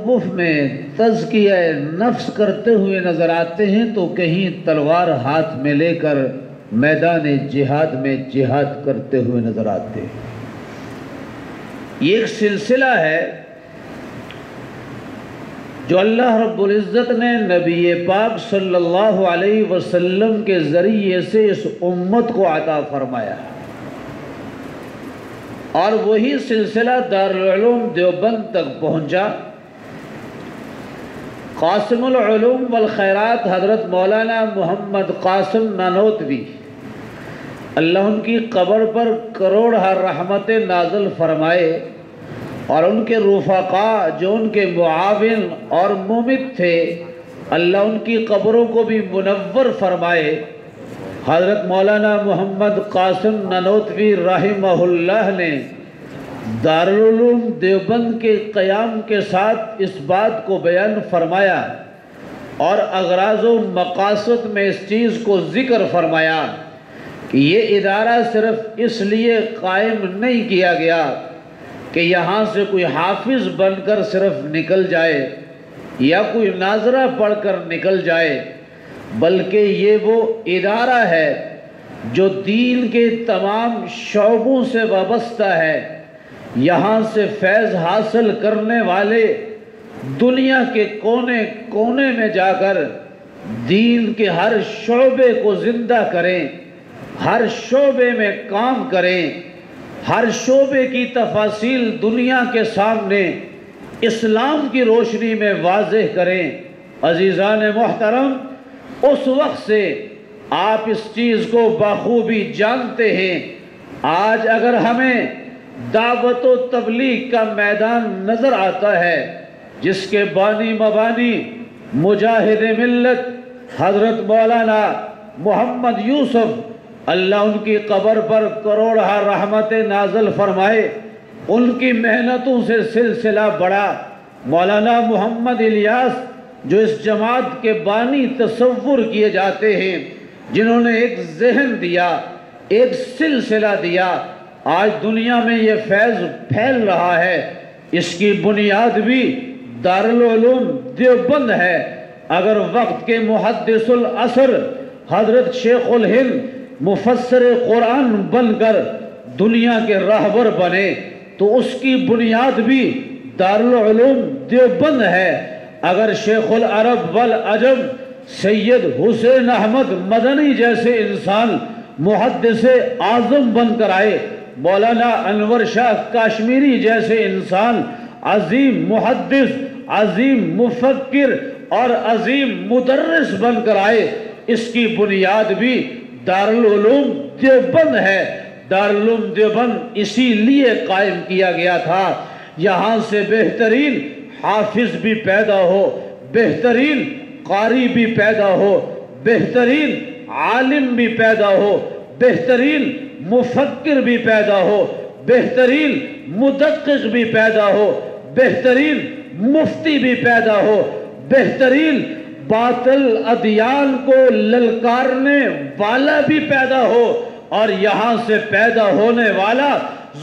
تصوف میں تزکیہ نفس کرتے ہوئے نظر آتے ہیں تو کہیں تلوار ہاتھ میں لے کر میدان جہاد میں جہاد کرتے ہوئے نظر آتے ہیں۔ یہ ایک سلسلہ ہے جو اللہ رب العزت نے نبی پاک صلی اللہ علیہ وسلم کے ذریعے سے اس امت کو عطا فرمایا، اور وہی سلسلہ دارالعلوم دیوبند تک پہنچا۔ قاسم العلوم والخیرات حضرت مولانا محمد قاسم نانوتوی، اللہ ان کی قبر پر کروڑہ رحمتیں نازل فرمائے، اور ان کے رفقاء جو ان کے معاون اور ممد تھے، اللہ ان کی قبروں کو بھی منور فرمائے۔ حضرت مولانا محمد قاسم نانوتوی رحمہ اللہ نے دارالعلوم دیوبند کے قیام کے ساتھ اس بات کو بیان فرمایا اور اغراض و مقاصد میں اس چیز کو ذکر فرمایا کہ یہ ادارہ صرف اس لیے قائم نہیں کیا گیا کہ یہاں سے کوئی حافظ بن کر صرف نکل جائے یا کوئی ناظرہ پڑھ کر نکل جائے، بلکہ یہ وہ ادارہ ہے جو دین کے تمام شعبوں سے وابستہ ہے۔ یہاں سے فیض حاصل کرنے والے دنیا کے کونے کونے میں جا کر دین کے ہر شعبے کو زندہ کریں، ہر شعبے میں کام کریں، ہر شعبے کی تفاصیل دنیا کے سامنے اسلام کی روشنی میں واضح کریں۔ عزیزان محترم، اس وقت سے آپ اس چیز کو بخوبی جانتے ہیں۔ آج اگر ہمیں دعوت و تبلیغ کا میدان نظر آتا ہے جس کے بانی مبانی مجاہد ملت حضرت مولانا محمد یوسف، اللہ ان کی قبر پر کروڑہ رحمتیں نازل فرمائے، ان کی محنتوں سے سلسلہ بڑھا۔ مولانا محمد الیاس جو اس جماعت کے بانی تصور کیے جاتے ہیں، جنہوں نے ایک ذہن دیا، ایک سلسلہ دیا، آج دنیا میں یہ فیض پھیل رہا ہے۔ اس کی بنیاد بھی دارالعلوم دیوبند ہے۔ اگر وقت کے محدث العصر حضرت شیخ الہند مفسر قرآن بن کر دنیا کے راہبر بنے تو اس کی بنیاد بھی دارالعلوم دیوبند ہے۔ اگر شیخ العرب والعجم سید حسین احمد مدنی جیسے انسان محدث اعظم بن کر آئے، مولانا انور شاہ کاشمیری جیسے انسان عظیم محدث، عظیم مفکر اور عظیم مدرس بن کر آئے، اس کی بنیاد بھی دارالعلوم دیوبند ہے۔ دارالعلوم دیوبند اسی لیے قائم کیا گیا تھا، یہاں سے بہترین حافظ بھی پیدا ہو، بہترین قاری بھی پیدا ہو، بہترین عالم بھی پیدا ہو، بہترین مفکر بھی پیدا ہو، بہترین مدقق بھی پیدا ہو، بہترین مفتی بھی پیدا ہو، بہترین باطل ادیان کو للکارنے والا بھی پیدا ہو، اور یہاں سے پیدا ہونے والا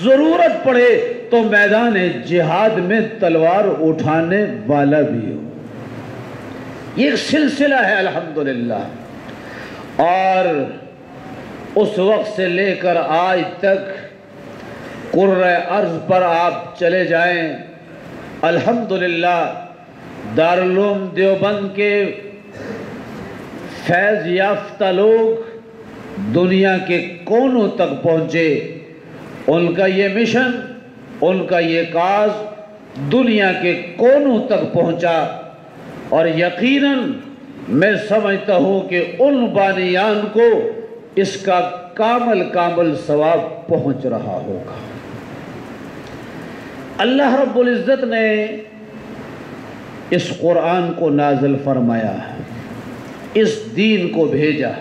ضرورت پڑے تو میدان جہاد میں تلوار اٹھانے والا بھی ہو۔ یہ ایک سلسلہ ہے الحمدللہ، اور اس وقت سے لے کر آج تک قرۂ ارض پر آپ چلے جائیں، الحمدللہ دارالعلوم دیوبند کے فیض یافتہ لوگ دنیا کے کونوں تک پہنچے۔ ان کا یہ مشن، ان کا یہ کاز دنیا کے کونوں تک پہنچا، اور یقیناً میں سمجھتا ہوں کہ ان بانیان کو اس کا کامل ثواب پہنچ رہا ہوگا۔ اللہ رب العزت نے اس قرآن کو نازل فرمایا، اس دین کو بھیجا،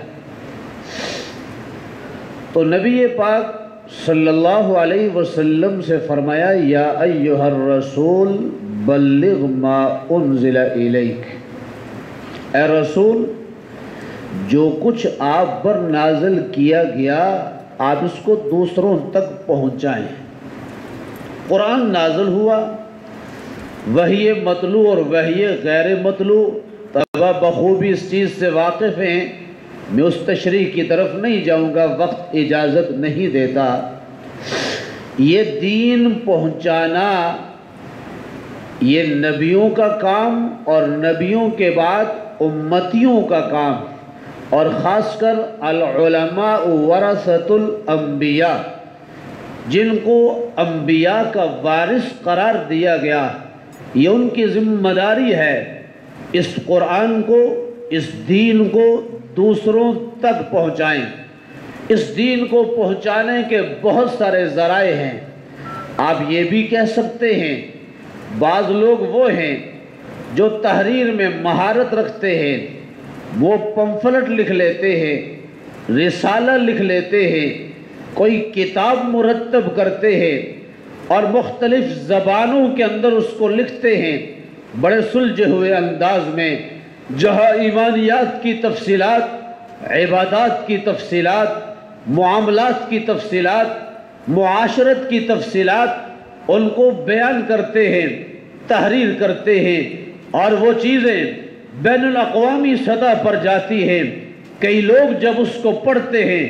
تو نبی پاک صلی اللہ علیہ وسلم سے فرمایا، یا ایھا الرسول بلغ ما انزل الیک، اے رسول جو کچھ آپ پر نازل کیا گیا آپ اس کو دوسروں تک پہنچائیں۔ قرآن نازل ہوا، وحی مطلوع اور وحی غیر مطلوع، طلبہ بخوبی اس چیز سے واقف ہیں، میں اس تشریح کی طرف نہیں جاؤں گا، وقت اجازت نہیں دیتا۔ یہ دین پہنچانا یہ نبیوں کا کام اور نبیوں کے بعد امتیوں کا کام، اور خاص کر العلماء ورثۃ الانبیاء، جن کو انبیاء کا وارث قرار دیا گیا، یہ ان کی ذمہ داری ہے اس قرآن کو، اس دین کو دوسروں تک پہنچائیں۔ اس دین کو پہنچانے کے بہت سارے ذرائع ہیں۔ آپ یہ بھی کہہ سکتے ہیں بعض لوگ وہ ہیں جو تحریر میں مہارت رکھتے ہیں، وہ پمفلٹ لکھ لیتے ہیں، رسالہ لکھ لیتے ہیں، کوئی کتاب مرتب کرتے ہیں اور مختلف زبانوں کے اندر اس کو لکھتے ہیں بڑے سلجھے ہوئے انداز میں، جہاں ایمانیات کی تفصیلات، عبادات کی تفصیلات، معاملات کی تفصیلات، معاشرت کی تفصیلات ان کو بیان کرتے ہیں، تحریر کرتے ہیں، اور وہ چیزیں بین الاقوامی سطح پر جاتی ہیں۔ کئی لوگ جب اس کو پڑھتے ہیں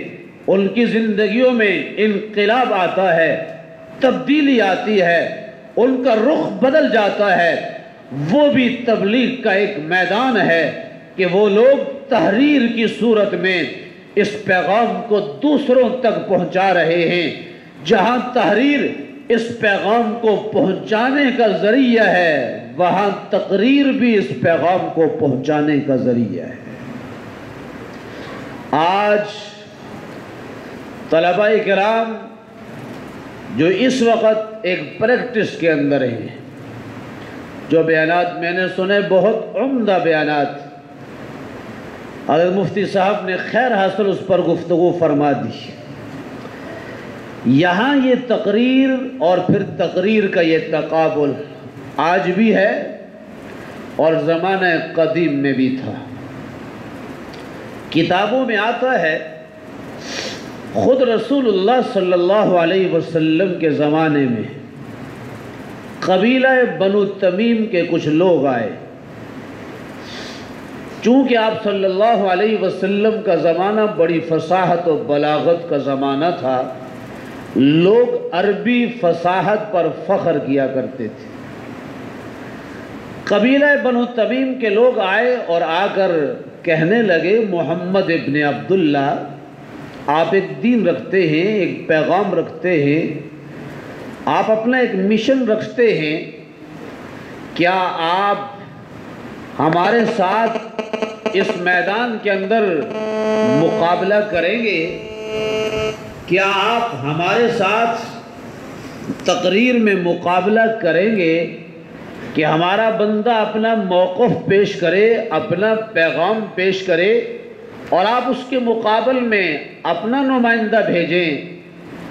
ان کی زندگیوں میں انقلاب آتا ہے، تبدیلی آتی ہے، ان کا رخ بدل جاتا ہے۔ وہ بھی تبلیغ کا ایک میدان ہے کہ وہ لوگ تحریر کی صورت میں اس پیغام کو دوسروں تک پہنچا رہے ہیں۔ جہاں تحریر اس پیغام کو پہنچانے کا ذریعہ ہے، وہاں تقریر بھی اس پیغام کو پہنچانے کا ذریعہ ہے۔ آج طلبہ کرام جو اس وقت ایک پریکٹس کے اندر ہیں، جو بیانات میں نے سنے بہت عمدہ بیانات، حضرت مفتی صاحب نے خیر حاصل اس پر گفتگو فرما دی۔ یہاں یہ تقریر اور پھر تقریر کا یہ تقابل آج بھی ہے اور زمانہ قدیم میں بھی تھا۔ کتابوں میں آتا ہے، خود رسول اللہ صلی اللہ علیہ وسلم کے زمانے میں قبیلہ بنو تمیم کے کچھ لوگ آئے۔ چونکہ آپ صلی اللہ علیہ وسلم کا زمانہ بڑی فصاحت و بلاغت کا زمانہ تھا، لوگ عربی فصاحت پر فخر کیا کرتے تھے۔ قبیلہ بنو تمیم کے لوگ آئے اور آ کر کہنے لگے، محمد ابن عبداللہ، آپ ایک دین رکھتے ہیں، ایک پیغام رکھتے ہیں، آپ اپنا ایک مشن رکھتے ہیں، کیا آپ ہمارے ساتھ اس میدان کے اندر مقابلہ کریں گے؟ کیا آپ ہمارے ساتھ تقریر میں مقابلہ کریں گے کہ ہمارا بندہ اپنا موقف پیش کرے، اپنا پیغام پیش کرے اور آپ اس کے مقابل میں اپنا نمائندہ بھیجیں؟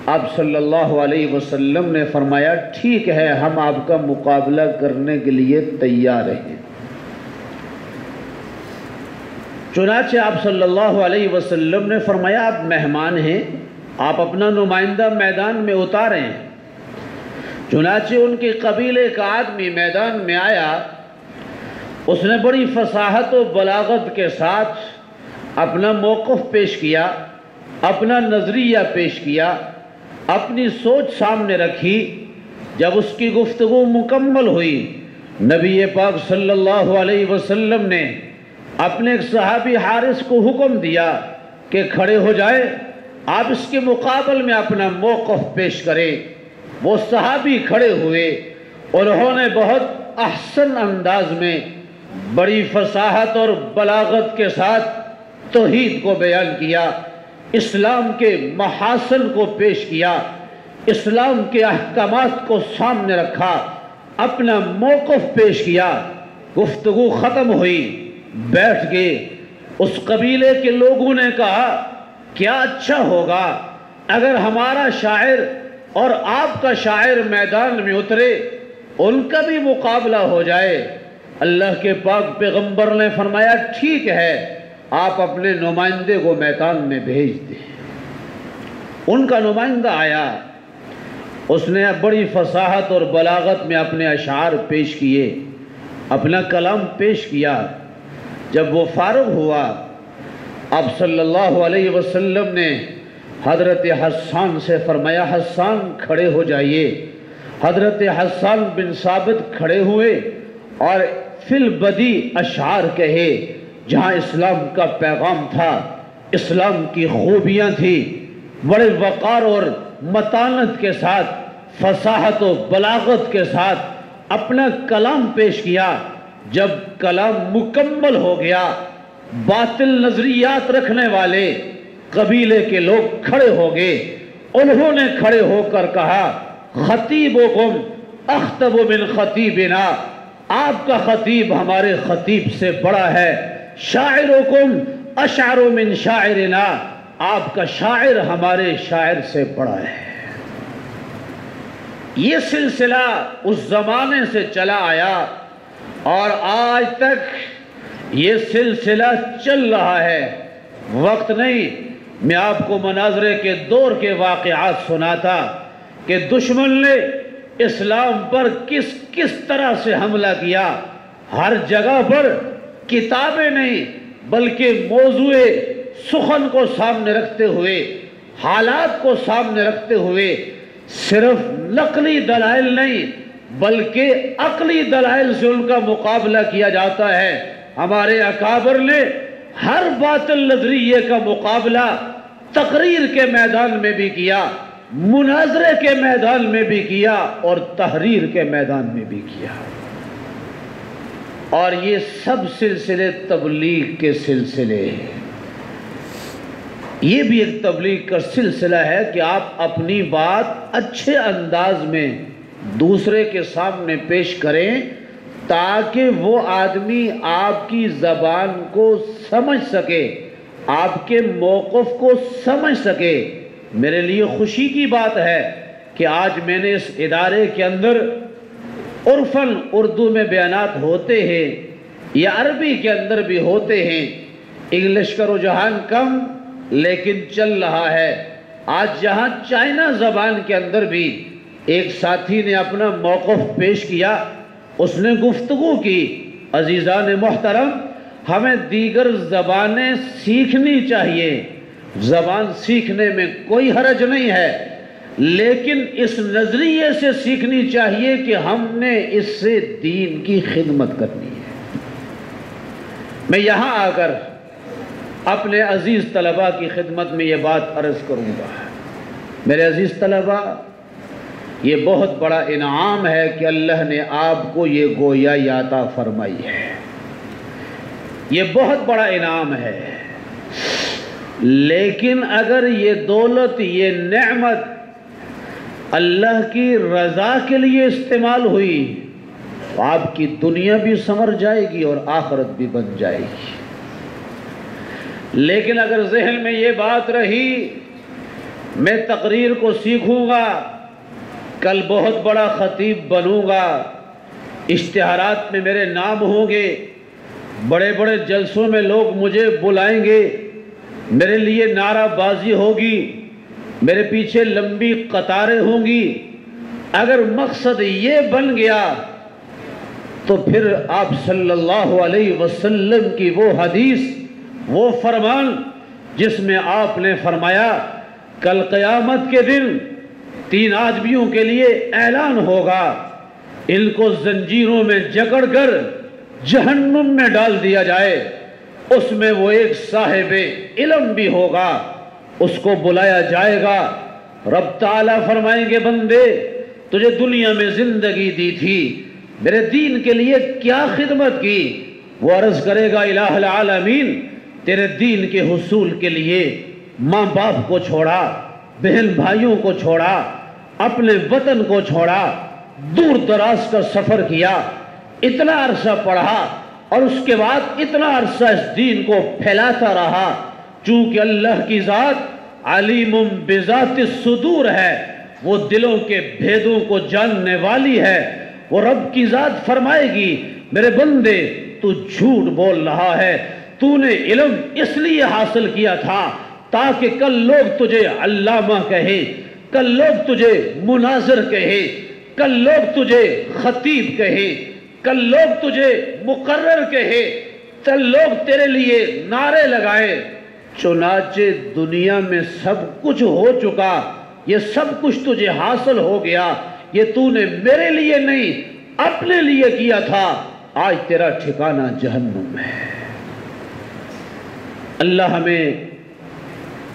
آپ صلی اللہ علیہ وسلم نے فرمایا، ٹھیک ہے، ہم آپ کا مقابلہ کرنے کے لیے تیار ہیں۔ چنانچہ آپ صلی اللہ علیہ وسلم نے فرمایا، آپ مہمان ہیں، آپ اپنا نمائندہ میدان میں اتاریں۔ چنانچہ ان کے قبیلے کا آدمی میدان میں آیا، اس نے بڑی فصاحت و بلاغت کے ساتھ اپنا موقف پیش کیا، اپنا نظریہ پیش کیا، اپنی سوچ سامنے رکھی۔ جب اس کی گفتگو مکمل ہوئی، نبی پاک صلی اللہ علیہ وسلم نے اپنے ایک صحابی حارث کو حکم دیا کہ کھڑے ہو جائے، آپ اس کے مقابل میں اپنا موقف پیش کریں۔ وہ صحابی کھڑے ہوئے، انہوں نے بہت احسن انداز میں بڑی فصاحت اور بلاغت کے ساتھ توحید کو بیان کیا، اسلام کے محاسن کو پیش کیا، اسلام کے احکامات کو سامنے رکھا، اپنا موقف پیش کیا۔ گفتگو ختم ہوئی، بیٹھ گئے۔ اس قبیلے کے لوگوں نے کہا، کیا اچھا ہوگا اگر ہمارا شاعر اور آپ کا شاعر میدان میں اترے، ان کا بھی مقابلہ ہو جائے۔ اللہ کے پاک پیغمبر نے فرمایا، ٹھیک ہے، آپ اپنے نمائندے کو میدان میں بھیج دیں۔ ان کا نمائندہ آیا، اس نے بڑی فصاحت اور بلاغت میں اپنے اشعار پیش کیے، اپنا کلام پیش کیا۔ جب وہ فارغ ہوا، آپ صلی اللہ علیہ وسلم نے حضرت حسان سے فرمایا حسان کھڑے ہو جائیے۔ حضرت حسان بن ثابت کھڑے ہوئے اور فی البدی اشعار کہے، جہاں اسلام کا پیغام تھا، اسلام کی خوبیاں تھی، بڑے وقار اور متانت کے ساتھ، فصاحت و بلاغت کے ساتھ اپنا کلام پیش کیا۔ جب کلام مکمل ہو گیا، باطل نظریات رکھنے والے قبیلے کے لوگ کھڑے ہو گئے۔ انہوں نے کھڑے ہو کر کہا خطیبکم اخطب من خطیبنا، آپ کا خطیب ہمارے خطیب سے بڑا ہے۔ شاعرکم اشعر من شاعرنا، آپ کا شاعر ہمارے شاعر سے بڑا ہے۔ یہ سلسلہ اس زمانے سے چلا آیا اور آج تک یہ سلسلہ چل رہا ہے۔ وقت نہیں، میں آپ کو مناظرے کے دور کے واقعات سناتا کہ دشمن نے اسلام پر کس کس طرح سے حملہ کیا۔ ہر جگہ پر کتابیں نہیں بلکہ موضوع سخن کو سامنے رکھتے ہوئے، حالات کو سامنے رکھتے ہوئے، صرف نقلی دلائل نہیں بلکہ عقلی دلائل سے ان کا مقابلہ کیا جاتا ہے۔ ہمارے اکابر نے ہر باطل نظریے کا مقابلہ تقریر کے میدان میں بھی کیا، مناظرے کے میدان میں بھی کیا اور تحریر کے میدان میں بھی کیا۔ اور یہ سب سلسلے تبلیغ کے سلسلے ہیں۔ یہ بھی ایک تبلیغ کا سلسلہ ہے کہ آپ اپنی بات اچھے انداز میں دوسرے کے سامنے پیش کریں تاکہ وہ آدمی آپ کی زبان کو سمجھ سکے، آپ کے موقف کو سمجھ سکے۔ میرے لیے خوشی کی بات ہے کہ آج میں نے اس ادارے کے اندر عرفاً اردو میں بیانات ہوتے ہیں یا عربی کے اندر بھی ہوتے ہیں، انگلش کا رجحان کم لیکن چل رہا ہے۔ آج جہاں چائنا زبان کے اندر بھی ایک ساتھی نے اپنا موقف پیش کیا، اس نے گفتگو کی۔ عزیزان محترم، ہمیں دیگر زبانیں سیکھنی چاہیے، زبان سیکھنے میں کوئی حرج نہیں ہے، لیکن اس نظریے سے سیکھنی چاہیے کہ ہم نے اس سے دین کی خدمت کرنی ہے۔ میں یہاں آ کر اپنے عزیز طلباء کی خدمت میں یہ بات عرض کروں گا۔ میرے عزیز طلباء، یہ بہت بڑا انعام ہے کہ اللہ نے آپ کو یہ گویائی عطا فرمائی ہے، یہ بہت بڑا انعام ہے۔ لیکن اگر یہ دولت، یہ نعمت اللہ کی رضا کے لیے استعمال ہوئی تو آپ کی دنیا بھی سنور جائے گی اور آخرت بھی بن جائے گی۔ لیکن اگر ذہن میں یہ بات رہی میں تقریر کو سیکھوں گا، کل بہت بڑا خطیب بنوں گا، اشتہارات میں میرے نام ہوں گے، بڑے بڑے جلسوں میں لوگ مجھے بلائیں گے، میرے لیے نعرہ بازی ہوگی، میرے پیچھے لمبی قطاریں ہوں گی، اگر مقصد یہ بن گیا تو پھر آپ صلی اللہ علیہ وسلم کی وہ حدیث، وہ فرمان جس میں آپ نے فرمایا کل قیامت کے دن 3 آدمیوں کے لیے اعلان ہوگا، ان کو زنجیروں میں جکڑ کر جہنم میں ڈال دیا جائے، اس میں وہ ایک صاحب علم بھی ہوگا، اس کو بلایا جائے گا، رب تعالیٰ فرمائیں گے بندے تجھے دنیا میں زندگی دی تھی، میرے دین کے لیے کیا خدمت کی؟ وہ عرض کرے گا الہ العالمین تیرے دین کے حصول کے لیے ماں باپ کو چھوڑا، بہن بھائیوں کو چھوڑا، اپنے وطن کو چھوڑا، دور دراز کا سفر کیا، اتنا عرصہ پڑھا اور اس کے بعد اتنا عرصہ اس دین کو پھیلاتا رہا۔ چونکہ اللہ کی ذات علیم بذات الصدور ہے، وہ دلوں کے بھیدوں کو جاننے والی ہے، وہ رب کی ذات فرمائے گی میرے بندے تو جھوٹ بول رہا ہے، تو نے علم اس لیے حاصل کیا تھا تاکہ کل لوگ تجھے علامہ کہیں، کل لوگ تجھے مناظر کہے، کل لوگ تجھے خطیب کہے، کل لوگ تجھے مقرر کہے، کل لوگ تیرے لیے نعرے لگائے۔ چنانچہ دنیا میں سب کچھ ہو چکا، یہ سب کچھ تجھے حاصل ہو گیا، یہ تو نے میرے لیے نہیں اپنے لیے کیا تھا، آج تیرا ٹھکانہ جہنم ہے۔ اللہ ہمیں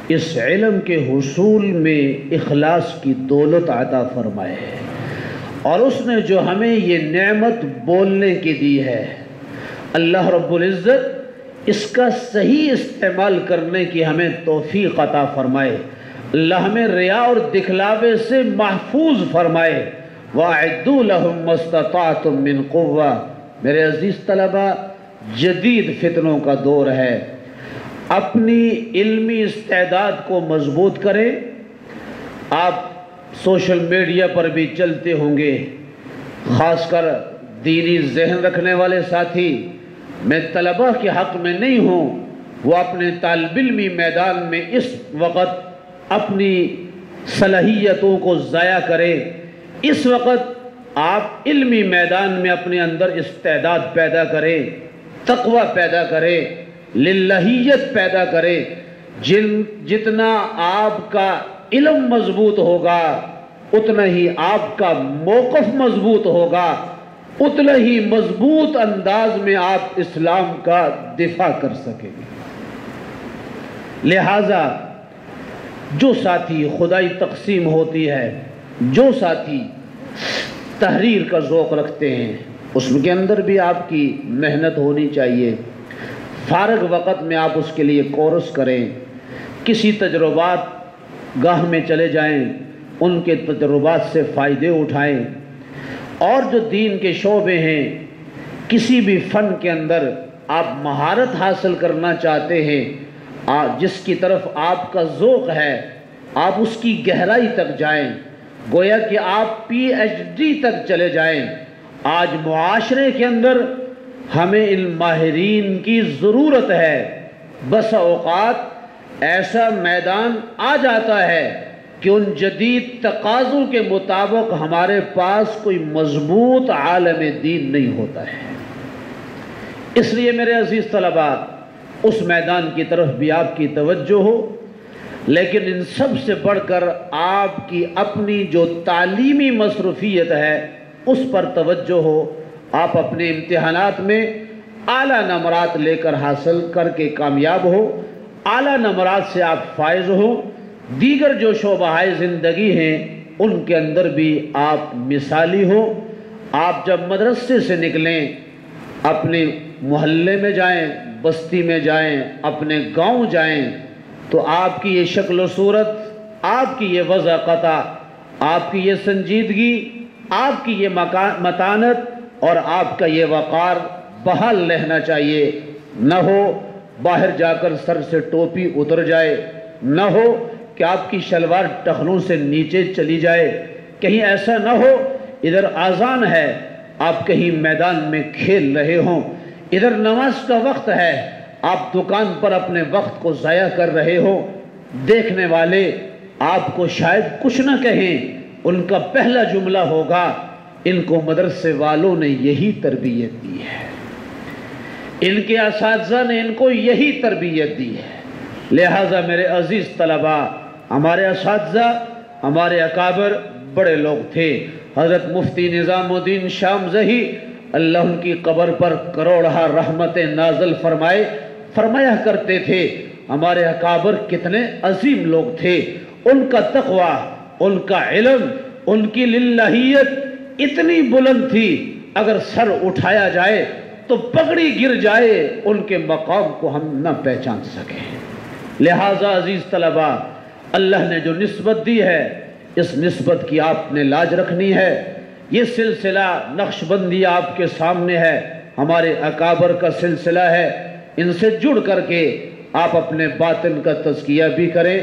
اس علم کے حصول میں اخلاص کی دولت عطا فرمائے، اور اس نے جو ہمیں یہ نعمت بولنے کی دی ہے، اللہ رب العزت اس کا صحیح استعمال کرنے کی ہمیں توفیق عطا فرمائے۔ اللہ ہمیں ریا اور دکھلاوے سے محفوظ فرمائے۔ وَأَعِدُّوا لَهُم مَّا اسْتَطَعْتُم مِّن قُوَّةٍ۔ میرے عزیز طلبہ، جدید فتنوں کا دور ہے، اپنی علمی استعداد کو مضبوط کریں۔ آپ سوشل میڈیا پر بھی چلتے ہوں گے، خاص کر دینی ذہن رکھنے والے ساتھی، میں طلبہ کے حق میں نہیں ہوں، وہ اپنے طالب علمی میدان میں اس وقت اپنی صلاحیتوں کو ضائع کریں۔ اس وقت آپ علمی میدان میں اپنے اندر استعداد پیدا کریں، تقوی پیدا کریں، للہیت پیدا کریں۔ جتنا آپ کا علم مضبوط ہوگا اتنا ہی آپ کا موقف مضبوط ہوگا، اتنا ہی مضبوط انداز میں آپ اسلام کا دفاع کر سکیں گے۔ لہٰذا جو ساتھی خدائی تقسیم ہوتی ہے، جو ساتھی تحریر کا ذوق رکھتے ہیں، اس کے اندر بھی آپ کی محنت ہونی چاہیے۔ فارغ وقت میں آپ اس کے لیے کورس کریں، کسی تجربات گاہ میں چلے جائیں، ان کے تجربات سے فائدے اٹھائیں، اور جو دین کے شعبے ہیں، کسی بھی فن کے اندر آپ مہارت حاصل کرنا چاہتے ہیں، جس کی طرف آپ کا ذوق ہے، آپ اس کی گہرائی تک جائیں، گویا کہ آپ پی ایچ ڈی تک چلے جائیں۔ آج معاشرے کے اندر ہمیں ان ماہرین کی ضرورت ہے۔ بس اوقات ایسا میدان آ جاتا ہے کہ ان جدید تقاضوں کے مطابق ہمارے پاس کوئی مضبوط عالم دین نہیں ہوتا ہے۔ اس لیے میرے عزیز طلباء، اس میدان کی طرف بھی آپ کی توجہ ہو، لیکن ان سب سے بڑھ کر آپ کی اپنی جو تعلیمی مصروفیت ہے اس پر توجہ ہو۔ آپ اپنے امتحانات میں اعلیٰ نمرات لے کر حاصل کر کے کامیاب ہو، اعلیٰ نمرات سے آپ فائز ہو۔ دیگر جو شعبہ زندگی ہیں ان کے اندر بھی آپ مثالی ہو۔ آپ جب مدرسے سے نکلیں، اپنے محلے میں جائیں، بستی میں جائیں، اپنے گاؤں جائیں، تو آپ کی یہ شکل و صورت، آپ کی یہ وضع قطع، آپ کی یہ سنجیدگی، آپ کی یہ متانت اور آپ کا یہ وقار بحال رہنا چاہیے۔ نہ ہو باہر جا کر سر سے ٹوپی اتر جائے، نہ ہو کہ آپ کی شلوار ٹخنوں سے نیچے چلی جائے، کہیں ایسا نہ ہو ادھر اذان ہے آپ کہیں میدان میں کھیل رہے ہوں، ادھر نماز کا وقت ہے آپ دکان پر اپنے وقت کو ضائع کر رہے ہو۔ دیکھنے والے آپ کو شاید کچھ نہ کہیں، ان کا پہلا جملہ ہوگا ان کو مدرسے والوں نے یہی تربیت دی ہے، ان کے اساتذہ نے ان کو یہی تربیت دی ہے۔ لہٰذا میرے عزیز طلباء، ہمارے اساتذہ، ہمارے اکابر بڑے لوگ تھے۔ حضرت مفتی نظام الدین شامزہی، اللہ ان کی قبر پر کروڑہ رحمتیں نازل فرمایا کرتے تھے، ہمارے اکابر کتنے عظیم لوگ تھے، ان کا تقوی، ان کا علم، ان کی للہیت اتنی بلند تھی، اگر سر اٹھایا جائے تو پگڑی گر جائے، ان کے مقام کو ہم نہ پہچان سکیں۔ لہٰذا عزیز طلباء، اللہ نے جو نسبت دی ہے اس نسبت کی آپ نے لاج رکھنی ہے۔ یہ سلسلہ نقش بندی آپ کے سامنے ہے، ہمارے اکابر کا سلسلہ ہے، ان سے جڑ کر کے آپ اپنے باطن کا تزکیہ بھی کریں۔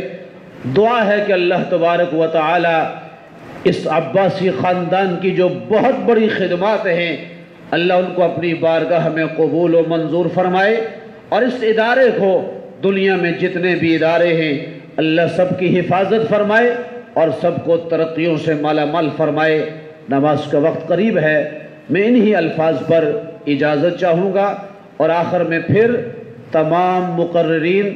دعا ہے کہ اللہ تبارک و تعالی اس عباسی خاندان کی جو بہت بڑی خدمات ہیں، اللہ ان کو اپنی بارگاہ میں قبول و منظور فرمائے، اور اس ادارے کو، دنیا میں جتنے بھی ادارے ہیں، اللہ سب کی حفاظت فرمائے، اور سب کو ترقیوں سے مالا مال فرمائے۔ نماز کا وقت قریب ہے، میں انہی الفاظ پر اجازت چاہوں گا، اور آخر میں پھر تمام مقررین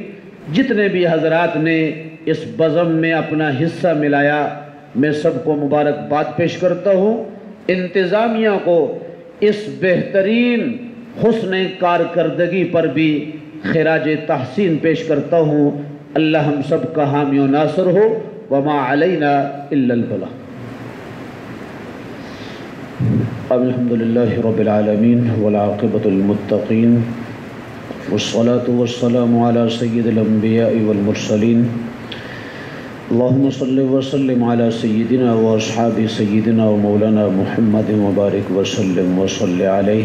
جتنے بھی حضرات نے اس بزم میں اپنا حصہ ملایا، میں سب کو مبارکباد پیش کرتا ہوں۔ انتظامیہ کو اس بہترین حسن کارکردگی پر بھی خراج تحسین پیش کرتا ہوں۔ اللہ ہم سب کا حامی و ناصر ہو، وما علینا الا البلاغ۔ الحمدللہ رب العالمین والعاقبۃ للمتقین، والصلاة والسلام علی سید الانبیاء والمرسلین۔ اللہم صل وسلم علی سیدنا و اصحاب سیدنا و مولانا محمد مبارک وسلم وصل علیہ۔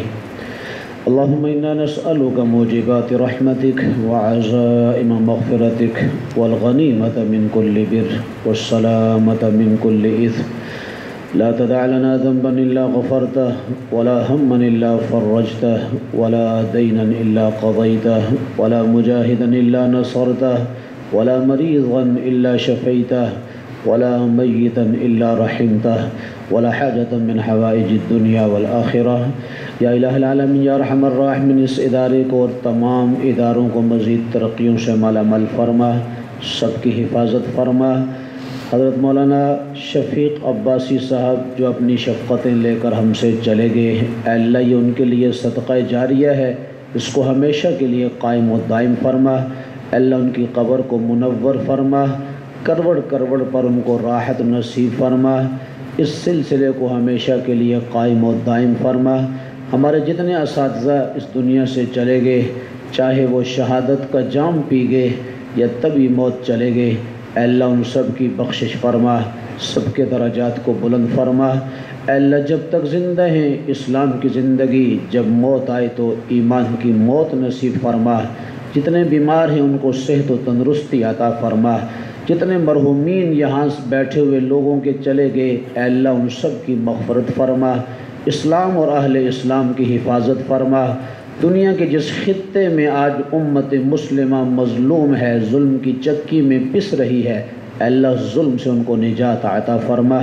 اللہم انا نسألک موجبات رحمتک وعزائم مغفرتک والغنیمت من کل بر والسلامت من کل اثم۔ لا تدع لنا ذنبا الا غفرته ولا هما الا فرجته ولا دينا الا قضيته ولا مجاهدا الا نصرته ولا مريضا الا شفيته ولا ميتا الا رحمته ولا حاجة من حوائج الدنيا والآخرة۔ یا الہ العالمین، یا رحم الراحمین، اس ادارے کو اور تمام اداروں کو مزید ترقیوں سے مالا مال فرما، سب کی حفاظت فرما۔ حضرت مولانا شفیق عباسی صاحب جو اپنی شفقتیں لے کر ہم سے چلے گئے، اے اللہ یہ ان کے لیے صدقہ جاریہ ہے، اس کو ہمیشہ کے لیے قائم و دائم فرما۔ اے اللہ ان کی قبر کو منور فرما، کروڑ کروڑ پر ان کو راحت نصیب فرما، اس سلسلے کو ہمیشہ کے لیے قائم و دائم فرما۔ ہمارے جتنے اساتذہ اس دنیا سے چلے گئے، چاہے وہ شہادت کا جام پی گئے یا طبی موت چلے گئے، اے اللہ ان سب کی بخشش فرما، سب کے درجات کو بلند فرما۔ اے اللہ جب تک زندہ ہیں اسلام کی زندگی، جب موت آئے تو ایمان کی موت نصیب فرما۔ جتنے بیمار ہیں ان کو صحت و تندرستی عطا فرما۔ جتنے مرحومین یہاں بیٹھے ہوئے لوگوں کے چلے گئے، اے اللہ ان سب کی مغفرت فرما، اسلام اور اہل اسلام کی حفاظت فرما۔ دنیا کے جس خطے میں آج امت مسلمہ مظلوم ہے، ظلم کی چکی میں پس رہی ہے، اے اللہ ظلم سے ان کو نجات عطا فرما۔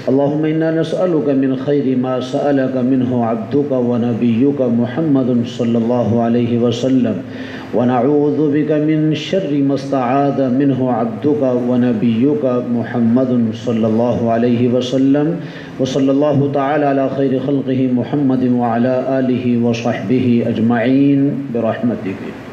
اللہم انا نسألک من خیر ما سألک منہ عبدک و نبیک محمد صلی اللہ علیہ وسلم، ونعوذ بک من شر ما استعاذ منہ عبدک و نبیک محمد صلی اللہ علیہ وسلم، وصلی اللہ تعالی علی خیر خلقہ محمد وعلی آلہ وصحبہ اجمعین برحمتک۔